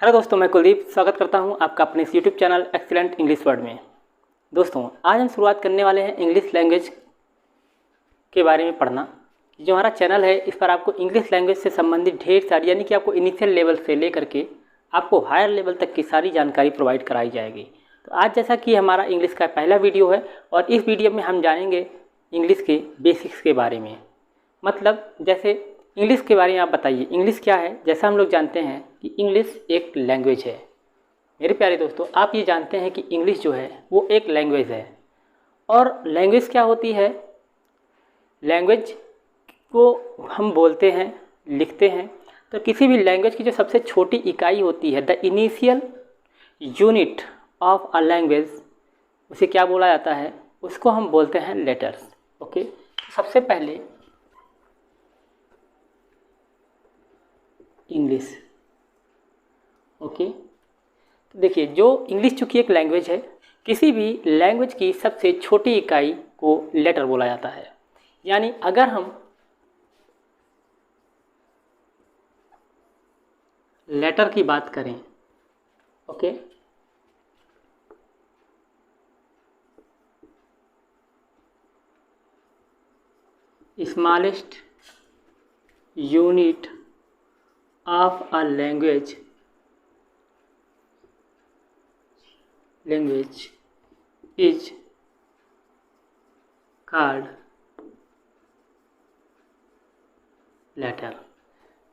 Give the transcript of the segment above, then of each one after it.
Hello दोस्तों, मैं कुलदीप स्वागत करता हूं आपका अपने इस YouTube channel excellent English word में। दोस्तों, आज हम शुरुआत करने वाले हैं इंग्लिश लैंग्वेज के बारे में पढ़ना। जो हमारा चैनल है, इस पर आपको इंग्लिश लैंग्वेज से संबंधित ढेर सारी, यानी कि आपको इनिशियल लेवल से लेकर के आपको हायर लेवल तक की सारी जानकारी प्रोवाइड कराई जाएगी। तो आज जैसा कि हमारा इंग्लिश का पहला वीडियो है और इस वीडियो में हम जानेंगे इंग्लिश के बेसिक्स के बारे में। मतलब जैसे इंग्लिश के बारे में आप बताइए, इंग्लिश क्या है। जैसा हम लोग जानते हैं कि इंग्लिश एक लैंग्वेज है। मेरे प्यारे दोस्तों, आप ये जानते हैं कि इंग्लिश जो है वो एक लैंग्वेज है। और लैंग्वेज क्या होती है? लैंग्वेज को हम बोलते हैं, लिखते हैं। तो किसी भी लैंग्वेज की जो सबसे छोटी इकाई होती है, the initial unit of a language, उसे क्या बोला जाता है? उसको हम बोलते हैं लेटर्स। ओके, सबसे पहले इंग्लिश। ओके, तो देखिए, जो इंग्लिश चूँकि एक लैंग्वेज है, किसी भी लैंग्वेज की सबसे छोटी इकाई को लेटर बोला जाता है। यानी अगर हम लेटर की बात करें, okay, smallest unit of a language is called letter.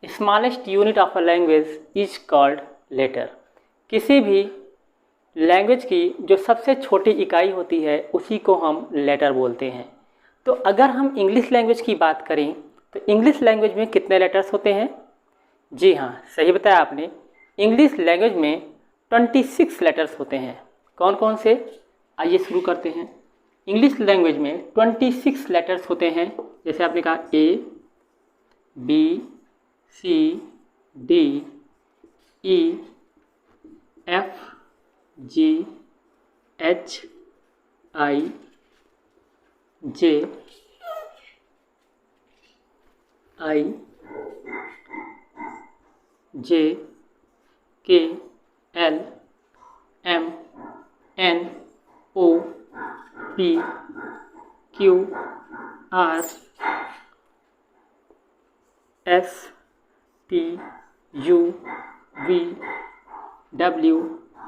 Smallest unit of a language is called letter. किसी भी लैंग्वेज की जो सबसे छोटी इकाई होती है उसी को हम लेटर बोलते हैं। तो अगर हम इंग्लिश लैंग्वेज की बात करें तो इंग्लिश लैंग्वेज में कितने लेटर्स होते हैं? जी हाँ, सही बताया आपने। इंग्लिश लैंग्वेज में 26 लेटर्स होते हैं। कौन कौन से? आइए शुरू करते हैं। इंग्लिश लैंग्वेज में 26 लेटर्स होते हैं। जैसे आपने कहा A, B, C, D, E, F, G, H, I, J, I, J, K, L, M, N, O, P, Q, R, S, T, U, V, W,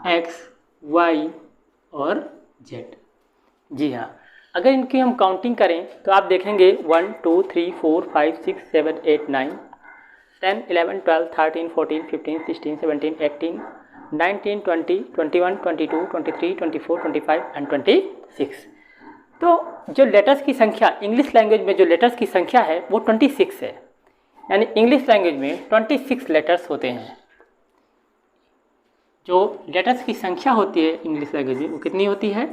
X, Y और Z। जी हाँ, अगर इनकी हम काउंटिंग करें तो आप देखेंगे 1 2 3 4 5 6 7 8 9 10 11 12 13 14 15 16 17 18 19 20 21 22 23 24 25 एंड 26। तो जो लेटर्स की संख्या इंग्लिश लैंग्वेज में, जो लेटर्स की संख्या है वो 26 है। यानी इंग्लिश लैंग्वेज में 26 लेटर्स होते हैं। जो लेटर्स की संख्या होती है इंग्लिश लैंग्वेज में वो कितनी होती है?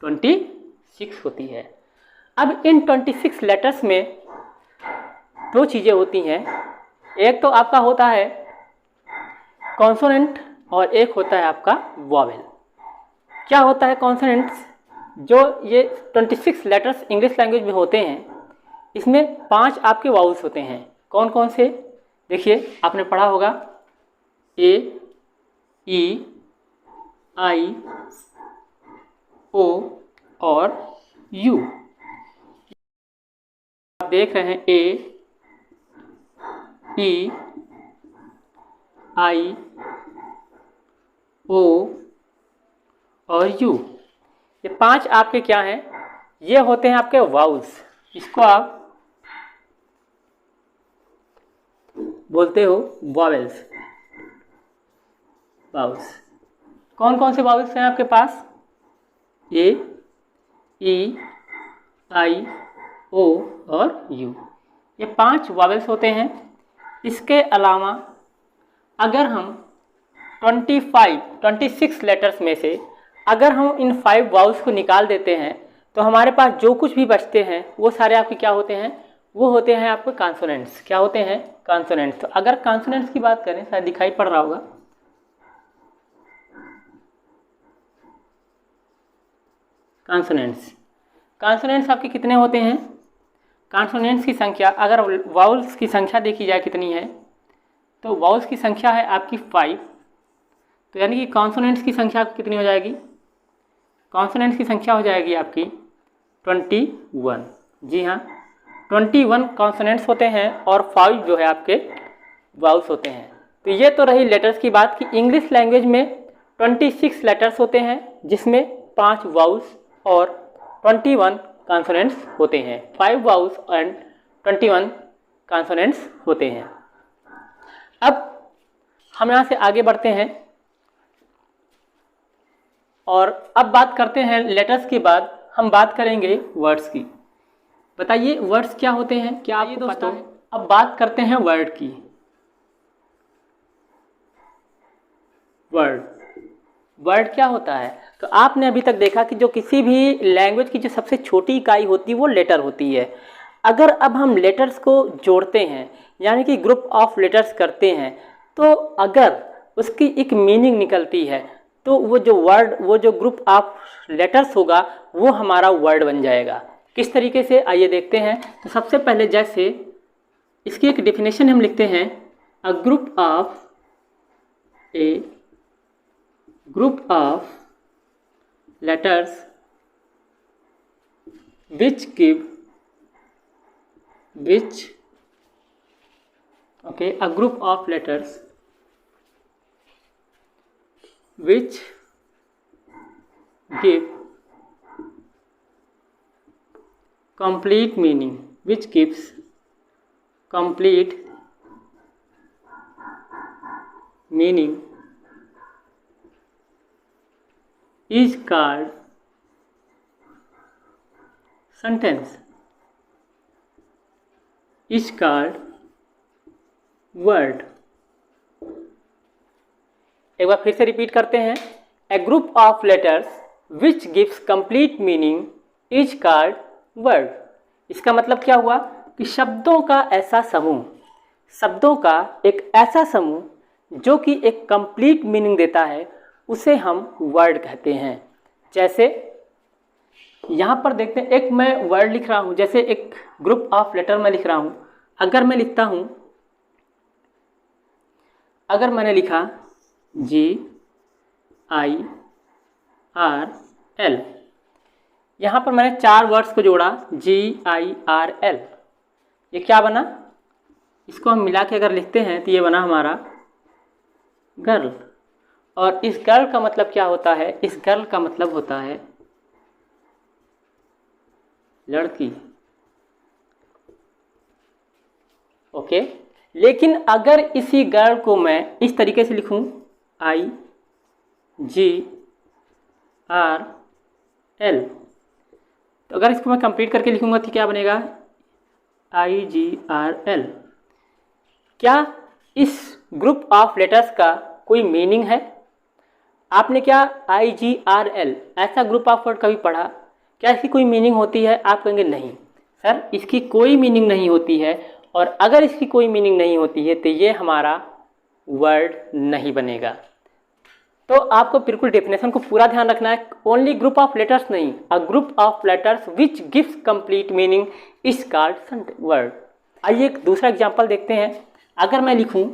26 होती है। अब इन 26 लेटर्स में दो चीज़ें होती हैं। एक तो आपका होता है कॉन्सोनेंट और एक होता है आपका वॉवेल। क्या होता है कॉन्सोनेंट्स? जो ये 26 लेटर्स इंग्लिश लैंग्वेज में होते हैं, इसमें 5 आपके वाउल्स होते हैं। कौन कौन से? देखिए, आपने पढ़ा होगा A, E, I, O और U। आप देख रहे हैं A, E, I, O और U। ये 5 आपके क्या हैं? ये होते हैं आपके वाउल्स। इसको आप बोलते हो वॉवेल्स। वाउल्स कौन कौन से वाउल्स हैं आपके पास? A, E, I, O और U। ये 5 वावेल्स होते हैं। इसके अलावा अगर हम 26 लेटर्स में से अगर हम इन 5 वाउल्स को निकाल देते हैं तो हमारे पास जो कुछ भी बचते हैं वो सारे आपके क्या होते हैं? वो होते हैं आपके कॉन्सोनेंट्स। क्या होते हैं? कॉन्सोनेंट्स। तो अगर कॉन्सोनेंट्स की बात करें, शायद दिखाई पड़ रहा होगा, कॉन्सोनेंट्स आपके कितने होते हैं? कॉन्सोनेंट्स की संख्या, अगर वाउल्स की संख्या देखी जाए कितनी है, तो वाउल्स की संख्या है आपकी 5 तो यानी कि कॉन्सोनेंट्स की संख्या कितनी हो जाएगी, कॉन्सोनेंट्स की संख्या हो जाएगी आपकी 21। जी हाँ, 21 कॉन्सोनेंट्स होते हैं और 5 जो है आपके वाउल्स होते हैं। तो ये तो रही लेटर्स की बात कि इंग्लिश लैंग्वेज में 26 लेटर्स होते हैं जिसमें 5 वाउल्स और 21 कॉन्सोनेंट्स होते हैं, 5 वाउल्स एंड 21 कॉन्सोनेंट्स होते हैं। अब हम यहाँ से आगे बढ़ते हैं और अब बात करते हैं लेटर्स के बाद हम बात करेंगे वर्ड्स की। बताइए वर्ड्स क्या होते हैं, क्या आपको पता है? अब बात करते हैं वर्ड की। वर्ड क्या होता है? तो आपने अभी तक देखा कि जो किसी भी लैंग्वेज की जो सबसे छोटी इकाई होती है वो लेटर होती है। अगर अब हम लेटर्स को जोड़ते हैं यानी कि ग्रुप ऑफ लेटर्स करते हैं तो अगर उसकी एक मीनिंग निकलती है तो वो जो ग्रुप ऑफ लेटर्स होगा वो हमारा वर्ड बन जाएगा। किस तरीके से, आइए देखते हैं। तो सबसे पहले जैसे इसकी एक डेफिनेशन हम लिखते हैं, a group of letters which give a group of letters which give complete meaning, which gives complete meaning is called sentence, is called word। एक बार फिर से रिपीट करते हैं, a group of letters which gives complete meaning is called word. इसका मतलब क्या हुआ कि शब्दों का एक ऐसा समूह जो कि एक कंप्लीट मीनिंग देता है उसे हम वर्ड कहते हैं। जैसे यहाँ पर देखते हैं, एक मैं वर्ड लिख रहा हूँ, जैसे एक ग्रुप ऑफ लेटर मैं लिख रहा हूँ। अगर मैं लिखता हूँ, अगर मैंने लिखा GIRL, यहाँ पर मैंने 4 वर्ड्स को जोड़ा GIRL, ये क्या बना? इसको हम मिला के अगर लिखते हैं तो ये बना हमारा गर्ल। और इस गर्ल का मतलब क्या होता है? इस गर्ल का मतलब होता है लड़की। ओके, लेकिन अगर इसी गर्ल को मैं इस तरीके से लिखूं IGRL, तो अगर इसको मैं कंप्लीट करके लिखूंगा तो क्या बनेगा? IGRL। क्या इस ग्रुप ऑफ लेटर्स का कोई मीनिंग है? आपने क्या IGRL ऐसा ग्रुप ऑफ वर्ड कभी पढ़ा? क्या इसकी कोई मीनिंग होती है? आप कहेंगे नहीं सर, इसकी कोई मीनिंग नहीं होती है। और अगर इसकी कोई मीनिंग नहीं होती है तो ये हमारा वर्ड नहीं बनेगा। तो आपको बिल्कुल डेफिनेशन को पूरा ध्यान रखना है। ओनली ग्रुप ऑफ लेटर्स नहीं, a group of letters which gives complete meaning is called word. आइए एक दूसरा एग्जांपल देखते हैं। अगर मैं लिखूं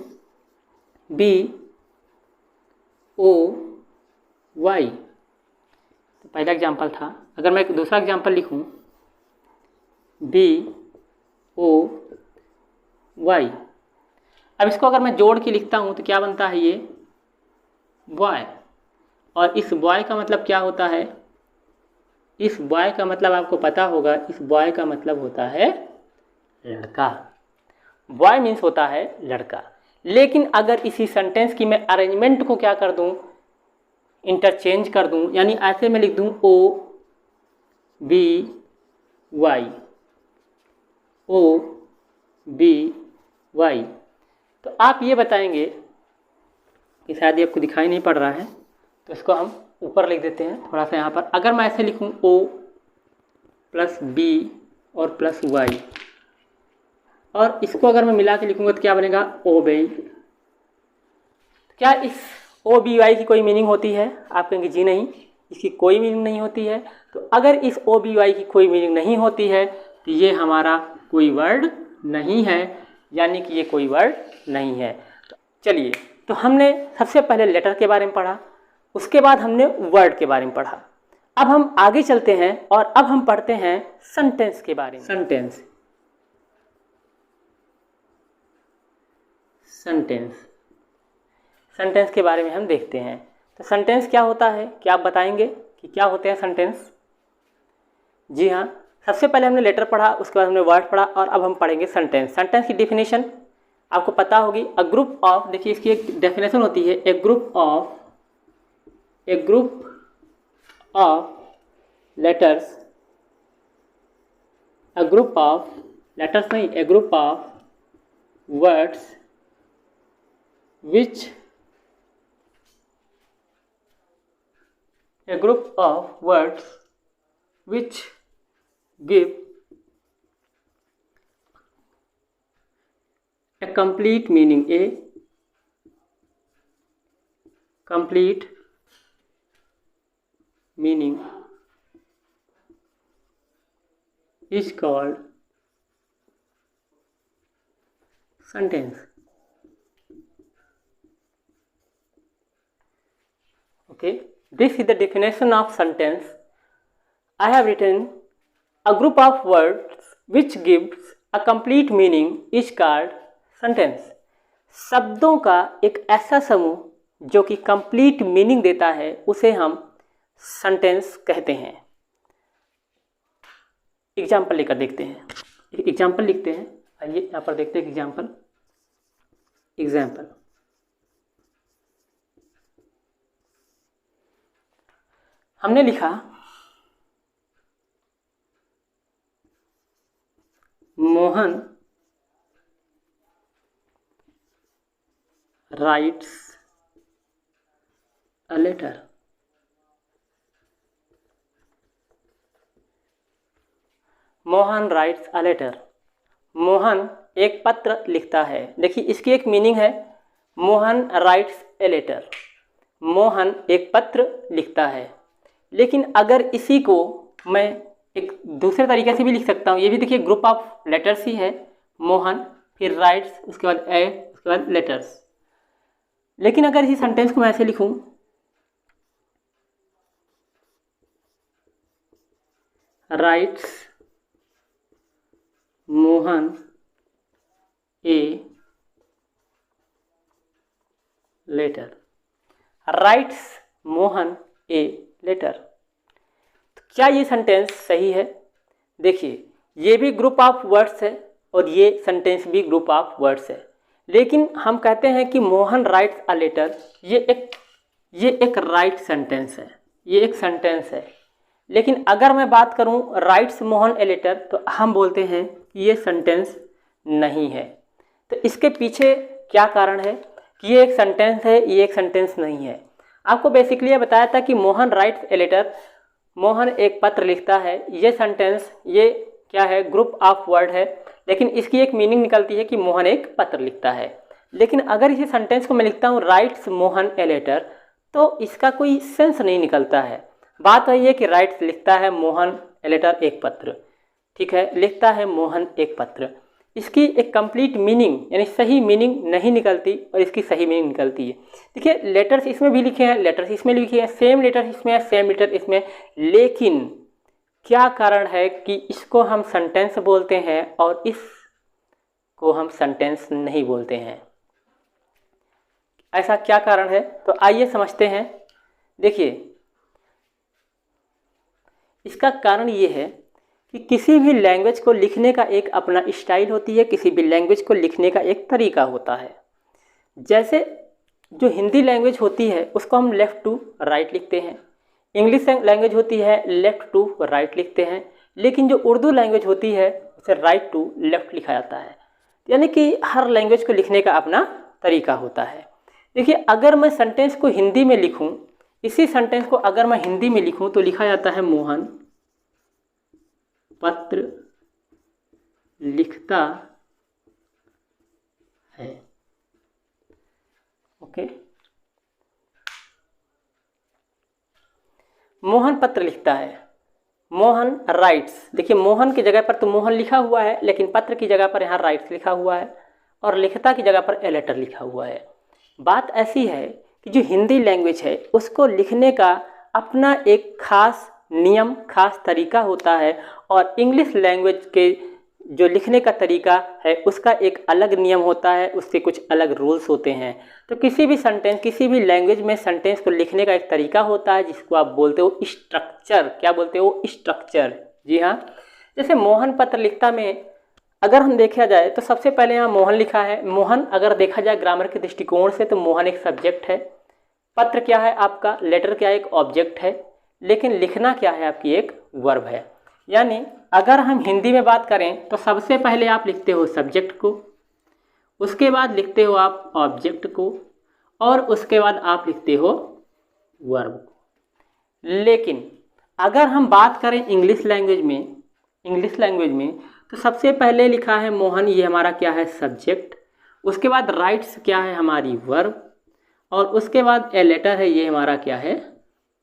BOY, तो पहला एग्जांपल था। अगर मैं एक दूसरा एग्जांपल लिखूं BOY, अब इसको अगर मैं जोड़ के लिखता हूं तो क्या बनता है? ये बॉय। और इस बॉय का मतलब क्या होता है? इस बॉय का मतलब आपको पता होगा, इस बॉय का मतलब होता है लड़का। बॉय मीन्स होता है लड़का। लेकिन अगर इसी सेंटेंस की मैं अरेंजमेंट को क्या कर दूं, इंटरचेंज कर दूं, यानी ऐसे में लिख दूं OBY, तो आप ये बताएंगे कि शायद ये आपको दिखाई नहीं पड़ रहा है, तो इसको हम ऊपर लिख देते हैं थोड़ा सा यहाँ पर। अगर मैं ऐसे लिखूँ O+B और +Y, और इसको अगर मैं मिला के लिखूँगा तो क्या बनेगा? OBY। क्या इस OBY की कोई मीनिंग होती है? आप कहेंगे जी नहीं, इसकी कोई मीनिंग नहीं होती है। तो अगर इस OBY की कोई मीनिंग नहीं होती है तो ये हमारा कोई वर्ड नहीं है, यानी कि ये कोई वर्ड नहीं है। तो चलिए तो हमने सबसे पहले लेटर के बारे में पढ़ा, उसके बाद हमने वर्ड के बारे में पढ़ा। अब हम आगे चलते हैं और अब हम पढ़ते हैं सेंटेंस के बारे में। सेंटेंस के बारे में हम देखते हैं। तो सेंटेंस क्या होता है, क्या आप बताएंगे कि क्या होते हैं सेंटेंस? जी हाँ, सबसे पहले हमने लेटर पढ़ा, उसके बाद हमने वर्ड पढ़ा और अब हम पढ़ेंगे सेंटेंस। सेंटेंस की डेफिनेशन आपको पता होगी, अ ग्रुप ऑफ, देखिए इसकी एक डेफिनेशन होती है, a group of letters, a group of letters नहीं, a group of words which give a complete meaning, is called sentence. Okay, this is the definition of sentence. I have written a group of words which gives a complete meaning is called sentence. शब्दों का एक ऐसा समूह जो कि complete meaning देता है उसे हम सेंटेंस कहते हैं। एग्जाम्पल लेकर देखते हैं, एग्जाम्पल लिखते हैं। आइए यहाँ पर देखते हैं एग्जाम्पल। हमने लिखा Mohan writes a letter. Mohan writes a letter. Mohan एक पत्र लिखता है। देखिए इसकी एक मीनिंग है, Mohan writes a letter, Mohan एक पत्र लिखता है। लेकिन अगर इसी को मैं एक दूसरे तरीके से भी लिख सकता हूँ। ये भी देखिए ग्रुप ऑफ लेटर्स ही है, मोहन फिर राइट्स उसके बाद ए उसके बाद लेटर्स। लेकिन अगर इसी सेंटेंस को मैं ऐसे लिखूँ, writes Mohan a letter, writes Mohan a letter. तो क्या ये सेंटेंस सही है? देखिए ये भी ग्रुप ऑफ वर्ड्स है और ये सेंटेंस भी ग्रुप ऑफ वर्ड्स है, लेकिन हम कहते हैं कि मोहन राइट्स अ लेटर, ये एक राइट सेंटेंस है, ये एक सेंटेंस है। लेकिन अगर मैं बात करूं राइट्स मोहन ए लेटर, तो हम बोलते हैं कि ये सेंटेंस नहीं है। तो इसके पीछे क्या कारण है कि ये एक सेंटेंस है, ये एक सेंटेंस नहीं है? आपको बेसिकली ये बताया था कि Mohan writes a letter, Mohan एक पत्र लिखता है, ये सेंटेंस ये क्या है, ग्रुप ऑफ वर्ड है। लेकिन इसकी एक मीनिंग निकलती है कि मोहन एक पत्र लिखता है। लेकिन अगर इसी सेंटेंस को मैं लिखता हूँ राइट्स मोहन ए लेटर, तो इसका कोई सेंस नहीं निकलता है। बात वही है कि राइट्स लिखता है, मोहन ए लेटर एक पत्र, ठीक है, लिखता है मोहन एक पत्र। इसकी एक कंप्लीट मीनिंग यानी सही मीनिंग नहीं निकलती और इसकी सही मीनिंग निकलती है। देखिए लेटर्स इसमें भी लिखे हैं, लेटर्स इसमें लिखे हैं, सेम लेटर इसमें है, सेम लेटर इसमें। लेकिन क्या कारण है कि इसको हम सेंटेंस बोलते हैं और इसको हम सेंटेंस नहीं बोलते हैं? ऐसा क्या कारण है? तो आइए समझते हैं। देखिए इसका कारण ये है कि किसी भी लैंग्वेज को लिखने का एक अपना स्टाइल होती है, किसी भी लैंग्वेज को लिखने का एक तरीका होता है। जैसे जो हिंदी लैंग्वेज होती है उसको हम लेफ़्ट टू राइट लिखते हैं, इंग्लिश लैंग्वेज होती है लेफ़्ट टू राइट लिखते हैं, लेकिन जो उर्दू लैंग्वेज होती है उसे राइट टू लेफ़्ट लिखा जाता है। यानी कि हर लैंग्वेज को लिखने का अपना तरीका होता है। देखिए अगर मैं सेंटेंस को हिंदी में लिखूं, इसी सेंटेंस को अगर मैं हिंदी में लिखूं तो लिखा जाता है मोहन पत्र लिखता है। ओके, मोहन पत्र लिखता है, मोहन राइट्स। देखिए मोहन की जगह पर तो मोहन लिखा हुआ है, लेकिन पत्र की जगह पर यहाँ राइट्स लिखा हुआ है और लिखता की जगह पर ए लेटर लिखा हुआ है। बात ऐसी है कि जो हिंदी लैंग्वेज है उसको लिखने का अपना एक खास नियम, खास तरीका होता है, और इंग्लिश लैंग्वेज के जो लिखने का तरीका है उसका एक अलग नियम होता है, उसके कुछ अलग रूल्स होते हैं। तो किसी भी सेंटेंस, किसी भी लैंग्वेज में सेंटेंस को लिखने का एक तरीका होता है जिसको आप बोलते हो स्ट्रक्चर। क्या बोलते हो? स्ट्रक्चर। जी हाँ। जैसे मोहन पत्र लिखता में अगर हम देखा जाए तो सबसे पहले यहाँ मोहन लिखा है। मोहन अगर देखा जाए ग्रामर के दृष्टिकोण से तो मोहन एक सब्जेक्ट है, पत्र क्या है आपका, लेटर क्या है, एक ऑब्जेक्ट है, लेकिन लिखना क्या है आपकी एक वर्ब है। यानी अगर हम हिंदी में बात करें तो सबसे पहले आप लिखते हो सब्जेक्ट को, उसके बाद लिखते हो आप ऑब्जेक्ट को, और उसके बाद आप लिखते हो वर्ब को। लेकिन अगर हम बात करें इंग्लिश लैंग्वेज में तो सबसे पहले लिखा है मोहन, ये हमारा क्या है, सब्जेक्ट। उसके बाद राइट्स क्या है, हमारी वर्ब, और उसके बाद ए लेटर है, ये हमारा क्या है,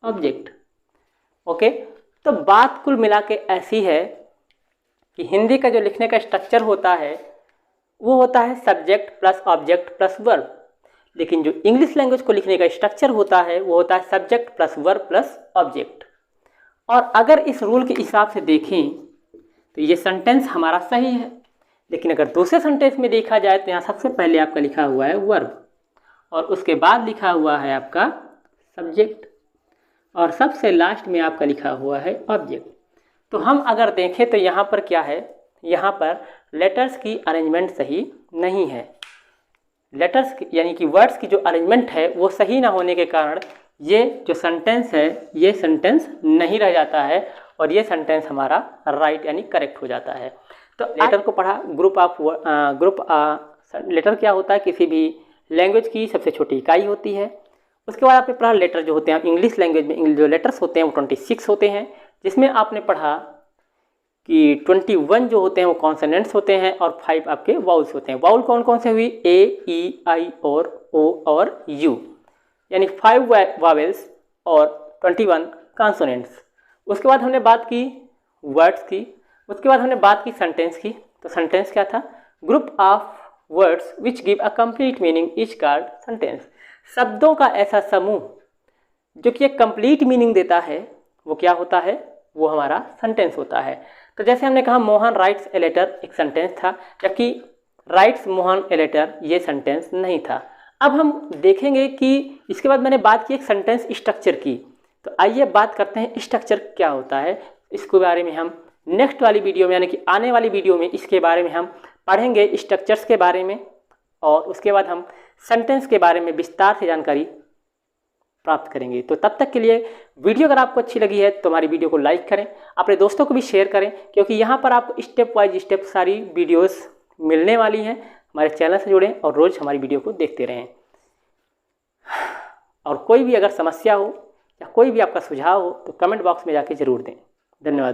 ऑब्जेक्ट। ओके, तो बात कुल मिला के ऐसी है कि हिंदी का जो लिखने का स्ट्रक्चर होता है वो होता है subject plus object plus verb, लेकिन जो इंग्लिश लैंग्वेज को लिखने का स्ट्रक्चर होता है वो होता है subject plus verb plus object. और अगर इस रूल के हिसाब से देखें तो ये सेंटेंस हमारा सही है, लेकिन अगर दूसरे सेंटेंस में देखा जाए तो यहाँ सबसे पहले आपका लिखा हुआ है वर्ब, और उसके बाद लिखा हुआ है आपका सब्जेक्ट, और सबसे लास्ट में आपका लिखा हुआ है ऑब्जेक्ट। तो हम अगर देखें तो यहाँ पर क्या है, यहाँ पर लेटर्स की अरेंजमेंट सही नहीं है। लेटर्स यानी कि वर्ड्स की जो अरेंजमेंट है वो सही ना होने के कारण ये जो सेंटेंस है ये सेंटेंस नहीं रह जाता है, और ये सेंटेंस हमारा राइट यानी करेक्ट हो जाता है। तो लेटर को पढ़ा, लेटर क्या होता है, किसी भी लैंग्वेज की सबसे छोटी इकाई होती है। उसके बाद आपने पढ़ा लेटर जो होते हैं इंग्लिश लैंग्वेज में, जो लेटर्स होते हैं वो 26 होते हैं, जिसमें आपने पढ़ा कि 21 जो होते हैं वो कॉन्सोनेंट्स होते हैं और 5 आपके वाउल्स होते हैं। वाउल कौन कौन से हुई, ए, ई, आई और ओ और यू, यानी 5 वावेल्स और 21 कॉन्सोनेंट्स। उसके बाद हमने बात की वर्ड्स की, उसके बाद हमने बात की सेंटेंस की। तो सेंटेंस क्या था, group of words which give a complete meaning is called sentence. शब्दों का ऐसा समूह जो कि एक कंप्लीट मीनिंग देता है वो क्या होता है, वो हमारा सेंटेंस होता है। तो जैसे हमने कहा मोहन राइट्स ए लेटर एक सेंटेंस था, जबकि राइट्स मोहन ए लेटर ये सेंटेंस नहीं था। अब हम देखेंगे कि इसके बाद मैंने बात की एक सेंटेंस स्ट्रक्चर की, तो आइए बात करते हैं स्ट्रक्चर क्या होता है। इसके बारे में हम नेक्स्ट वाली वीडियो में यानी कि आने वाली वीडियो में इसके बारे में हम पढ़ेंगे स्ट्रक्चर्स के बारे में, और उसके बाद हम सेंटेंस के बारे में विस्तार से जानकारी प्राप्त करेंगे। तो तब तक के लिए वीडियो अगर आपको अच्छी लगी है तो हमारी वीडियो को लाइक करें, अपने दोस्तों को भी शेयर करें, क्योंकि यहाँ पर आपको स्टेप वाइज स्टेप सारी वीडियोस मिलने वाली हैं। हमारे चैनल से जुड़ें और रोज़ हमारी वीडियो को देखते रहें। और कोई भी अगर समस्या हो या कोई भी आपका सुझाव हो तो कमेंट बॉक्स में जाके ज़रूर दें। धन्यवाद।